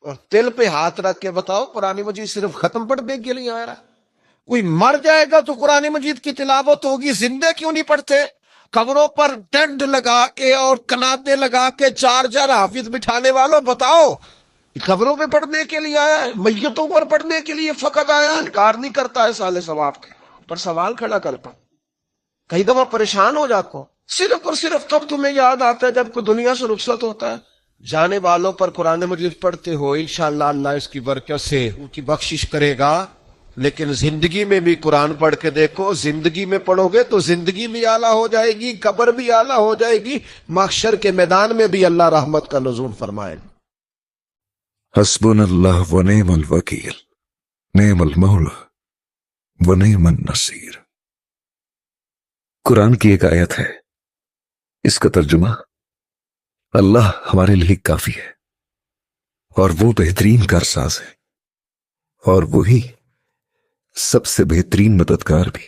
اور دل پہ ہاتھ رکھ کے بتاؤ قرآن مجید صرف ختم پڑھنے کے لیے آیا؟ کوئی مر جائے گا تو قرآن مجید کی تلاوت ہوگی، زندے کیوں نہیں پڑھتے؟ قبروں پر ٹینٹ لگا کے اور کناتے لگا کے چار حافظ بٹھانے والوں بتاؤ، قبروں پہ پڑھنے کے لیے آیا ہے؟ میتوں پر پڑھنے کے لیے فقط آیا ہے؟ انکار نہیں کرتا ہے سال ثواب کے، پر سوال کھڑا کرتا، کئی دفعہ پریشان ہو جاتا ہوں، صرف اور صرف تب تمہیں یاد آتا ہے جب کوئی دنیا سے رخصت ہوتا ہے۔ جانے والوں پر قرآن مجید پڑھتے ہو، انشاءاللہ اللہ اس کی برکت سے ان کی بخشش کرے گا، لیکن زندگی میں بھی قرآن پڑھ کے دیکھو، زندگی میں پڑھو گے تو زندگی بھی اعلیٰ ہو جائے گی، قبر بھی اعلیٰ ہو جائے گی، محشر کے میدان میں بھی اللہ رحمت کا نزول فرمائے گا۔ حسبنا اللہ ونعم الوکیل، نعم المولا ونعم النصیر۔ قرآن کی ایک آیت ہے، اس کا ترجمہ اللہ ہمارے لیے کافی ہے اور وہ بہترین کارساز ہے اور وہی سب سے بہترین مددگار بھی۔